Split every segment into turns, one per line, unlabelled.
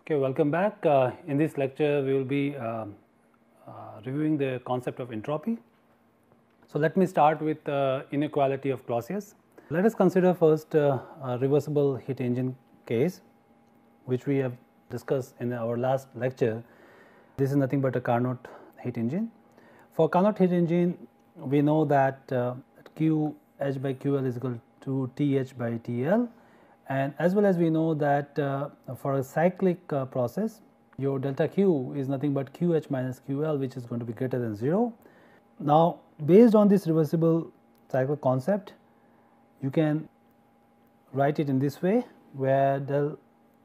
Okay, welcome back. In this lecture, we will be reviewing the concept of entropy. So, let me start with inequality of Clausius. Let us consider first a reversible heat engine case, which we have discussed in our last lecture. This is nothing but a Carnot heat engine. For Carnot heat engine, we know that QH by QL is equal to TH by TL. And as well as we know that for a cyclic process, your delta Q is nothing but QH minus QL, which is going to be greater than 0. Now, based on this reversible cycle concept, you can write it in this way, where del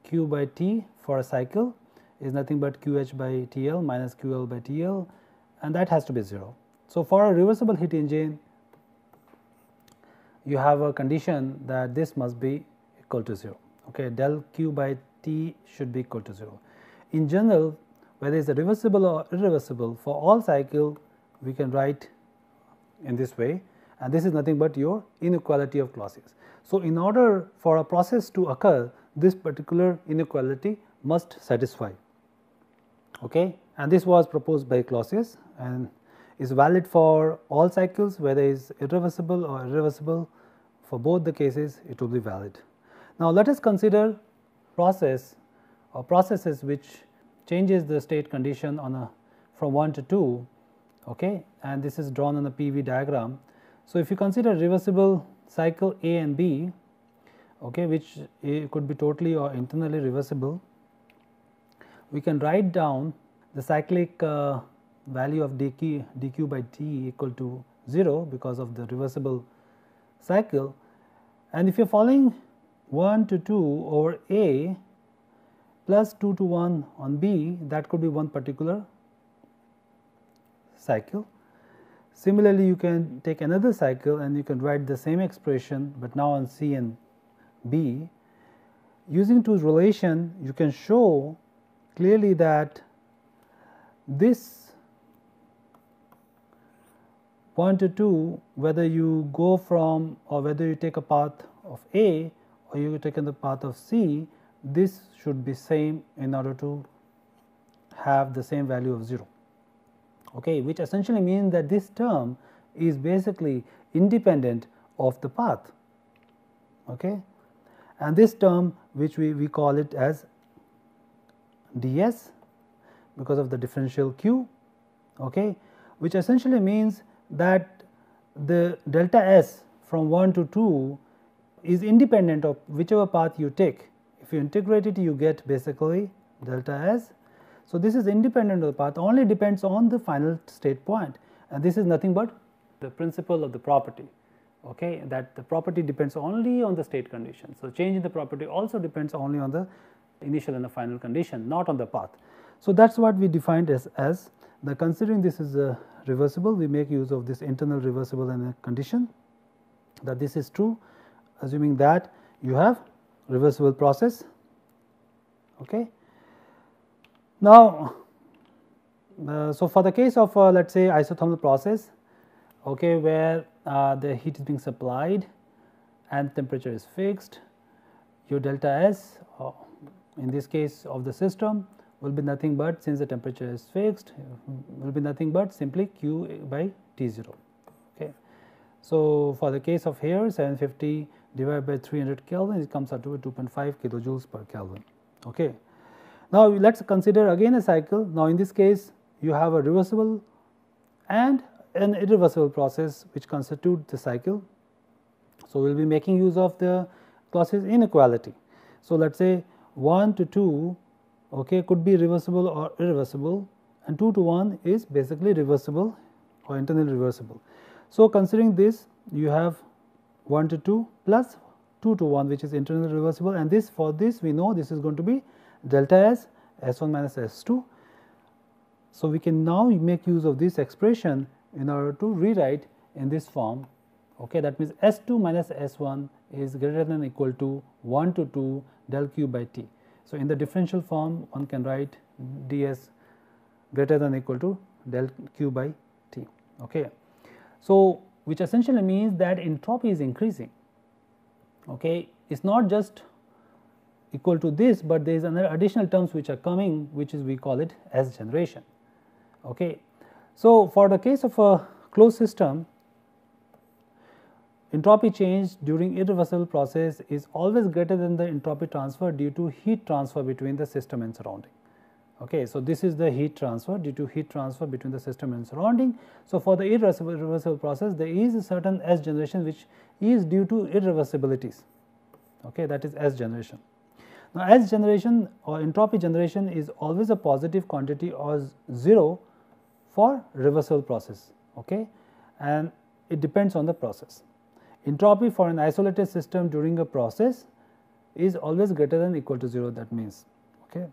Q by T for a cycle is nothing but QH by TL minus QL by TL, and that has to be 0. So, for a reversible heat engine, you have a condition that this must be equal to 0. Okay, del Q by T should be equal to 0. In general, whether it is reversible or irreversible, for all cycle we can write in this way, and this is nothing but your inequality of Clausius. So, in order for a process to occur, this particular inequality must satisfy. Okay, and this was proposed by Clausius and is valid for all cycles, whether it is irreversible or irreversible. For both the cases, it will be valid. Now, let us consider process or processes which changes the state condition on a from 1 to 2, okay, and this is drawn on a PV diagram. So, if you consider reversible cycle A and B, okay, which could be totally or internally reversible, we can write down the cyclic value of dq by t equal to 0 because of the reversible cycle. And if you are following 1 to 2 over A plus 2 to 1 on B, that could be one particular cycle. Similarly, you can take another cycle and you can write the same expression, but now on C and B. Using two relation, you can show clearly that this 1 to 2, whether you go from or whether you take a path of A or you take the path of C, this should be same in order to have the same value of 0, okay, which essentially means that this term is basically independent of the path, okay, and this term which we call it as ds because of the differential q, okay, which essentially means that the delta s from 1 to 2 is independent of whichever path you take. If you integrate it, you get basically delta s. So, this is independent of the path, only depends on the final state point, and this is nothing but the principle of the property, okay, that the property depends only on the state condition. So, change in the property also depends only on the initial and the final condition, not on the path. So, that is what we defined as the considering this is a reversible, we make use of this internal reversible and a condition that this is true, assuming that you have reversible process. Okay. Now, so for the case of let us say isothermal process, okay, where the heat is being supplied and temperature is fixed, your delta S in this case of the system will be nothing but, since the temperature is fixed, will be nothing but simply Q by T0. Okay. So, for the case of here 750 divided by 300 Kelvin, it comes out to 2.5 kilojoules per Kelvin. Okay. Now, let us consider again a cycle. Now, in this case you have a reversible and an irreversible process which constitute the cycle. So, we will be making use of the Clausius inequality. So, let us say 1 to 2, okay, could be reversible or irreversible, and 2 to 1 is basically reversible or internally reversible. So, considering this, you have 1 to 2 plus 2 to 1, which is internally reversible, and this, for this we know this is going to be delta S, S1 minus S2. So, we can now make use of this expression in order to rewrite in this form, okay, that means S2 minus S1 is greater than or equal to 1 to 2 del Q by T. So, in the differential form, one can write ds greater than or equal to del Q by T. Okay. So, which essentially means that entropy is increasing. Okay. It is not just equal to this, but there is another additional terms which are coming, which is we call it S generation. Okay. So, for the case of a closed system, entropy change during irreversible process is always greater than the entropy transfer due to heat transfer between the system and surrounding. Okay. So, this is the heat transfer due to heat transfer between the system and surrounding. So, for the irreversible process, there is a certain S generation which is due to irreversibilities. Okay, that is S generation. Now, S generation or entropy generation is always a positive quantity or 0 for reversible process, okay, and it depends on the process. Entropy for an isolated system during a process is always greater than or equal to 0, that means, okay,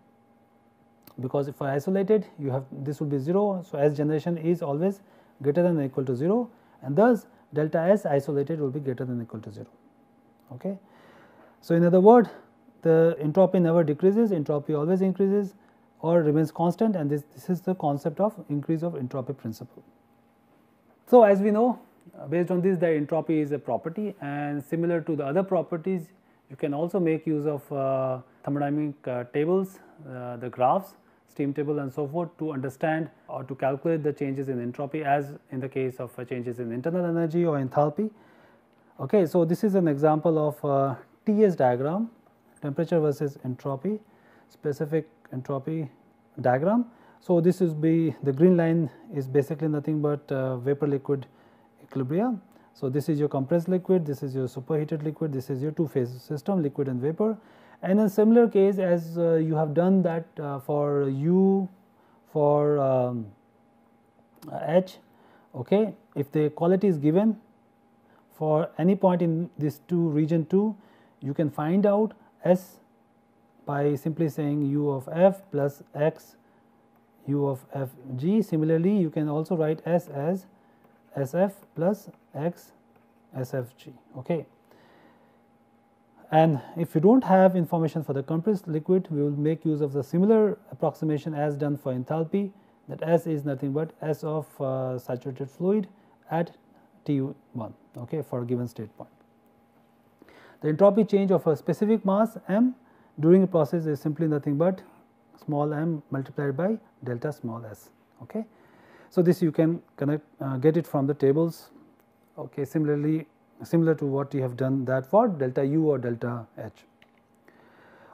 because if isolated you have this will be 0. So, S generation is always greater than or equal to 0, and thus delta S isolated will be greater than or equal to 0. Okay. So, in other words, the entropy never decreases, entropy always increases or remains constant, and this is the concept of increase of entropy principle. So, as we know, based on this, the entropy is a property, and similar to the other properties, you can also make use of thermodynamic tables, the graphs, steam table and so forth, to understand or to calculate the changes in entropy, as in the case of changes in internal energy or enthalpy. Okay, so, this is an example of TS diagram, temperature versus entropy, specific entropy diagram. So, this is the green line is basically nothing but vapor liquid equilibrium. So, this is your compressed liquid, this is your superheated liquid, this is your two phase system, liquid and vapor. And in a similar case, as you have done that for U, for H, okay, if the equality is given for any point in this region 2, you can find out S by simply saying U of F plus X U of F G. Similarly, you can also write S as SF plus X SFG. Okay. And if you do not have information for the compressed liquid, we will make use of the similar approximation as done for enthalpy, that S is nothing but S of saturated fluid at T1, okay, for a given state point. The entropy change of a specific mass m during a process is simply nothing but small m multiplied by delta small s. Okay. So, this you can get it from the tables. Okay. Similarly, similar to what you have done that for delta u or delta h.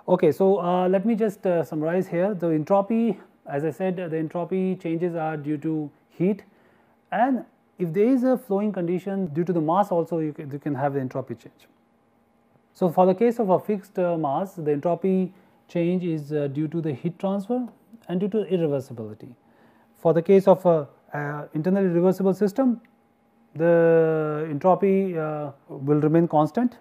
Okay. So, let me just summarize here. The entropy, as I said, the entropy changes are due to heat, and if there is a flowing condition due to the mass also, you can have the entropy change. So, for the case of a fixed mass, the entropy change is due to the heat transfer and due to irreversibility. For the case of a internally reversible system, the entropy will remain constant,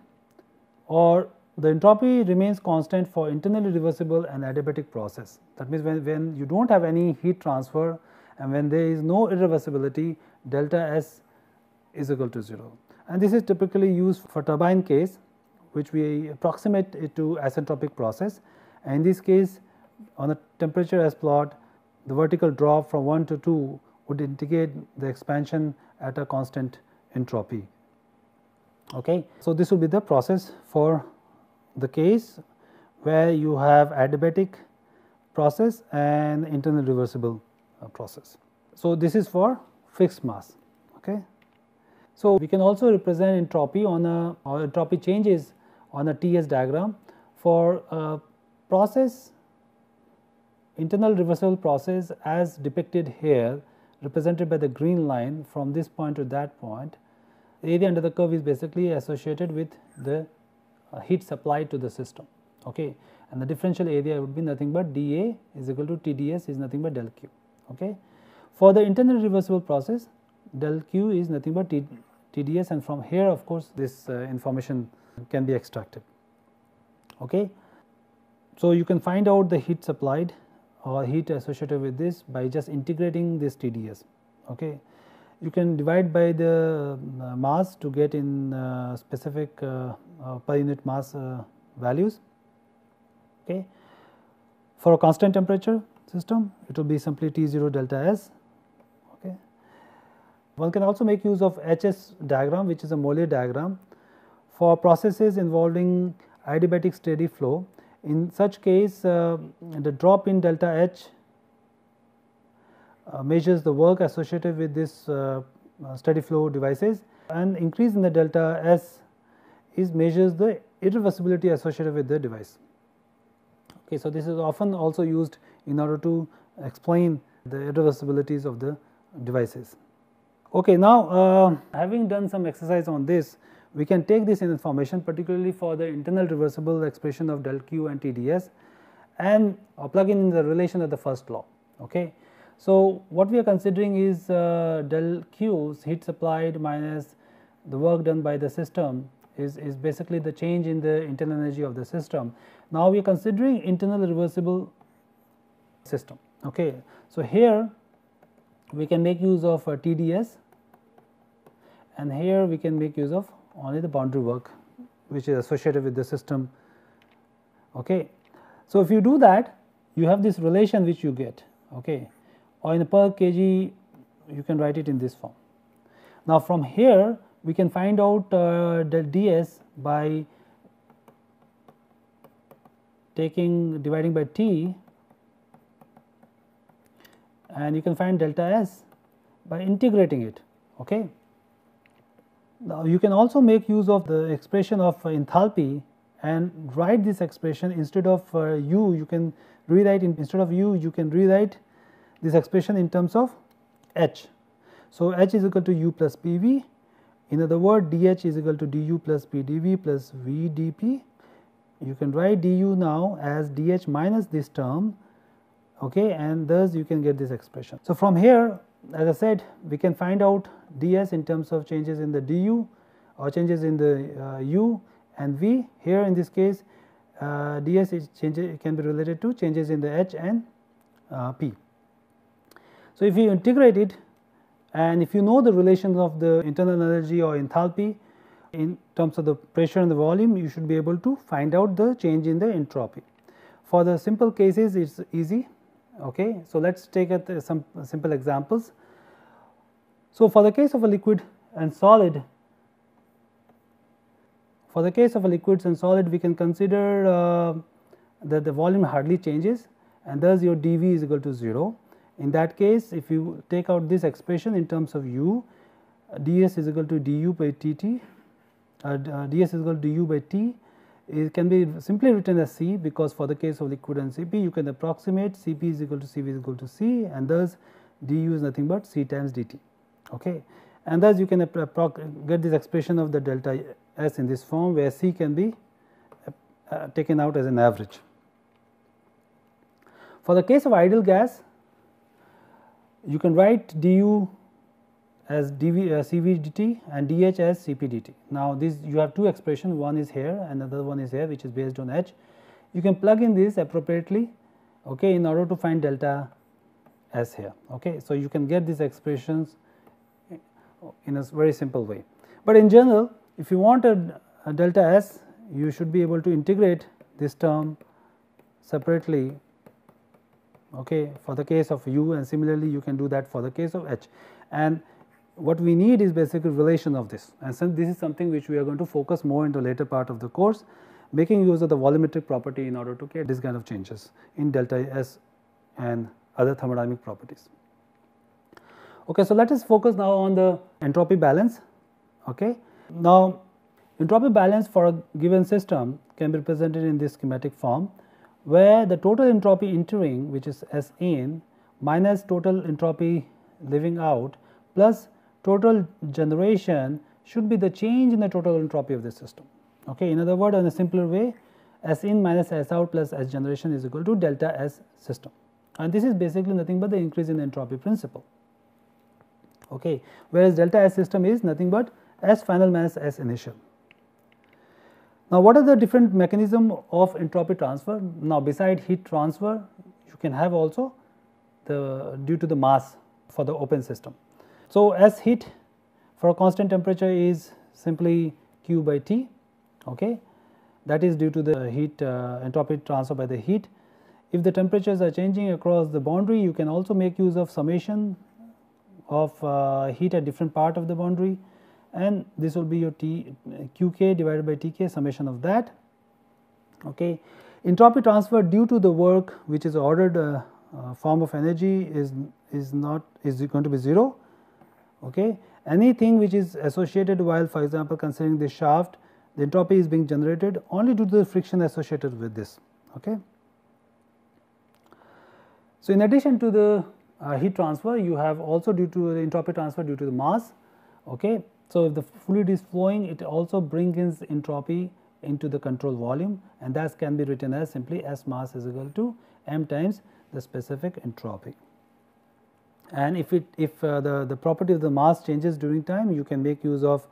or the entropy remains constant for internally reversible and adiabatic process. That means, when you do not have any heat transfer and when there is no irreversibility, delta S is equal to 0. And this is typically used for turbine case, which we approximate it to isentropic process. And in this case, on a temperature S plot, the vertical drop from 1 to 2 would indicate the expansion at a constant entropy. Okay. So, this will be the process for the case where you have adiabatic process and internal reversible process. So, this is for fixed mass. Okay. So, we can also represent entropy on a, or entropy changes on a TS diagram for a process, internal reversible process as depicted here, represented by the green line from this point to that point. The area under the curve is basically associated with the heat supplied to the system. Okay. And the differential area would be nothing but dA is equal to TdS is nothing but del Q. Okay. For the internal reversible process, del Q is nothing but TdS, and from here of course this information can be extracted. Okay. So, you can find out the heat supplied or heat associated with this by just integrating this TdS. Okay. You can divide by the mass to get in specific per unit mass values. Okay. For a constant temperature system, it will be simply T0 delta S. Okay. One can also make use of HS diagram, which is a Mollier diagram. For processes involving adiabatic steady flow, In such case, the drop in delta H measures the work associated with this steady flow devices, and increase in the delta S measures the irreversibility associated with the device. Okay, so this is often also used in order to explain the irreversibilities of the devices. Okay, now having done some exercise on this, we can take this information particularly for the internal reversible expression of del Q and TdS and plug in the relation of the first law. Okay. So, what we are considering is del Q, heat supplied minus the work done by the system is basically the change in the internal energy of the system. Now, we are considering internal reversible system. Okay. So, here we can make use of TdS, and here we can make use of only the boundary work which is associated with the system. Okay. So, if you do that, you have this relation which you get, okay, or in per kg you can write it in this form. Now, from here we can find out del ds by dividing by T, and you can find delta S by integrating it. Okay. Now, you can also make use of the expression of enthalpy and write this expression instead of u, you can rewrite instead of u, you can rewrite this expression in terms of H. So, H is equal to u plus PV, in other words dH is equal to du plus PdV plus V dP. You can write du now as dH minus this term, okay, and thus you can get this expression. So, from here, as I said, we can find out ds in terms of changes in the du or changes in the u and v. Here in this case ds is can be related to changes in the h and p. So, if you integrate it and if you know the relations of the internal energy or enthalpy in terms of the pressure and the volume, you should be able to find out the change in the entropy. For the simple cases, it is easy. Okay. So, let us take some simple examples. So, for the case of a liquid and solid, we can consider that the volume hardly changes, and thus your dV is equal to 0. In that case, if you take out this expression in terms of u, ds is equal to du by dt, ds is equal to du by t. It can be simply written as C, because for the case of liquid and Cp you can approximate Cp is equal to Cv is equal to C, and thus du is nothing but C times dt. Okay. And thus you can get this expression of the delta S in this form, where C can be taken out as an average. For the case of ideal gas, you can write du as Cv dt and dH as Cp dt. Now, this you have two expressions, one is here and another one is here, which is based on H. You can plug in this appropriately, okay, in order to find delta S here. Okay. So, you can get these expressions in a very simple way. But in general, if you want a delta S, you should be able to integrate this term separately, okay, for the case of u, and similarly you can do that for the case of H. And what we need is basically relation of this, and since this is something which we are going to focus more in the later part of the course, making use of the volumetric property in order to get this kind of changes in delta S and other thermodynamic properties. Okay, so let us focus now on the entropy balance. Okay. Now, entropy balance for a given system can be represented in this schematic form, where the total entropy entering, which is S in, minus total entropy leaving out plus total generation should be the change in the total entropy of the system. Okay. In other words, in a simpler way, S in minus S out plus S generation is equal to delta S system, and this is basically nothing but the increase in the entropy principle. Okay. Whereas delta S system is nothing but S final minus S initial. Now, what are the different mechanism of entropy transfer? Now, beside heat transfer, you can have also the due to the mass for the open system. So, S heat for a constant temperature is simply Q by T, okay. That is due to the heat entropy transfer by the heat. If the temperatures are changing across the boundary, you can also make use of summation of heat at different part of the boundary, and this will be your Qk divided by Tk, summation of that. Okay. Entropy transfer due to the work which is ordered form of energy is going to be 0. Okay. Anything which is associated while, for example, considering the shaft, the entropy is being generated only due to the friction associated with this. Okay. So, in addition to the heat transfer, you have also due to the entropy transfer due to the mass. Okay. So, if the fluid is flowing, it also brings entropy into the control volume, and that can be written as simply S mass is equal to m times the specific entropy. And if the property of the mass changes during time, you can make use of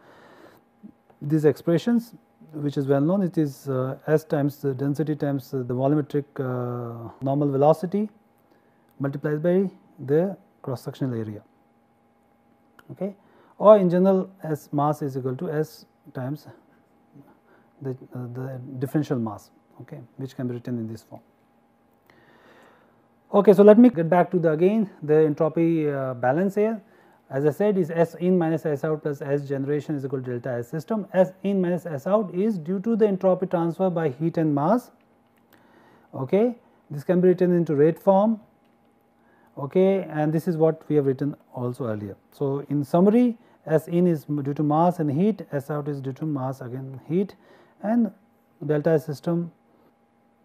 these expressions, which is well known. It is S times the density times the volumetric normal velocity multiplied by the cross sectional area. Okay. Or in general, S mass is equal to S times the differential mass, okay, which can be written in this form. Okay, so let me get back to the entropy balance here. As I said, is S in minus S out plus S generation is equal to delta S system. S in minus S out is due to the entropy transfer by heat and mass. Okay, this can be written into rate form. Okay, and this is what we have written also earlier. So, in summary, S in is due to mass and heat, S out is due to mass again heat, and delta S system,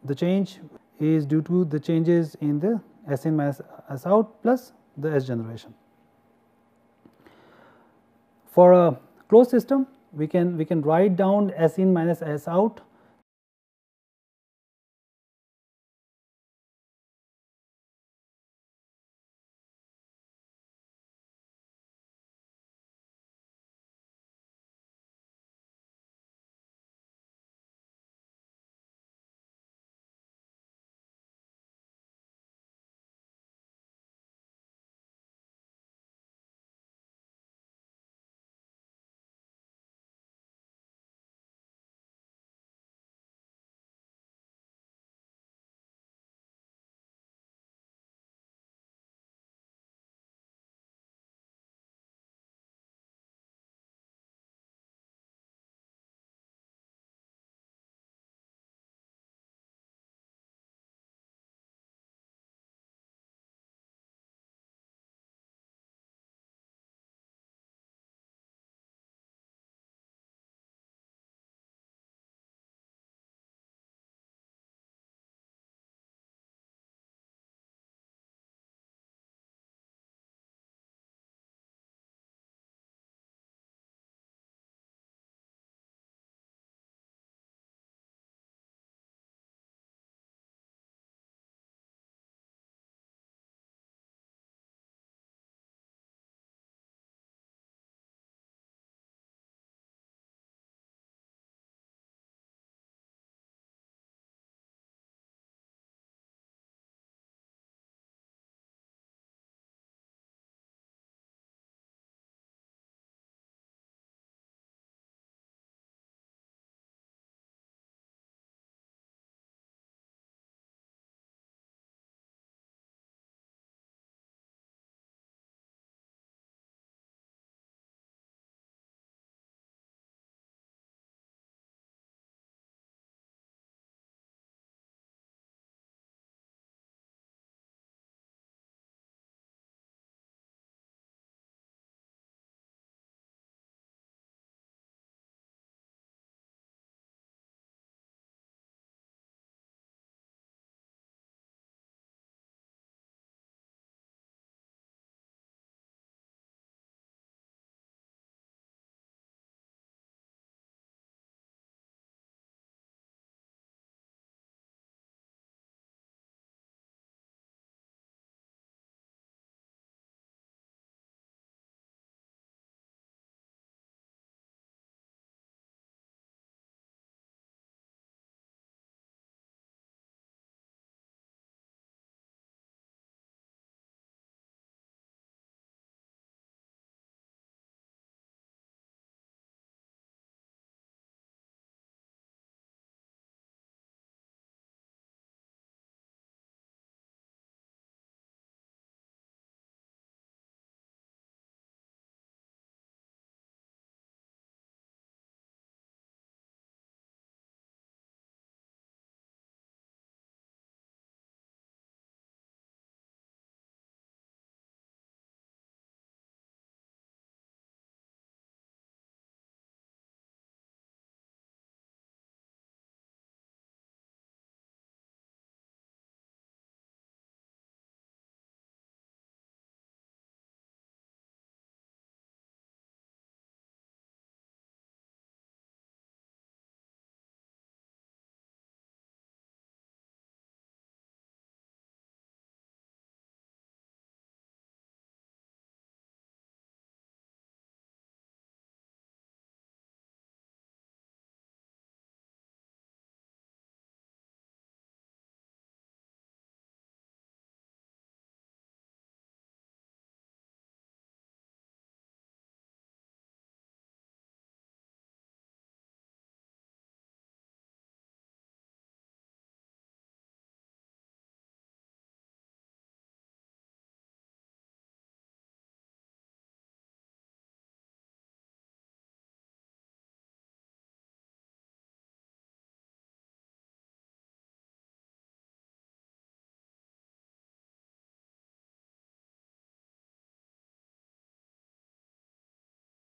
the change is due to the changes in the S in minus S out plus the S generation. For a closed system, we can write down S in minus S out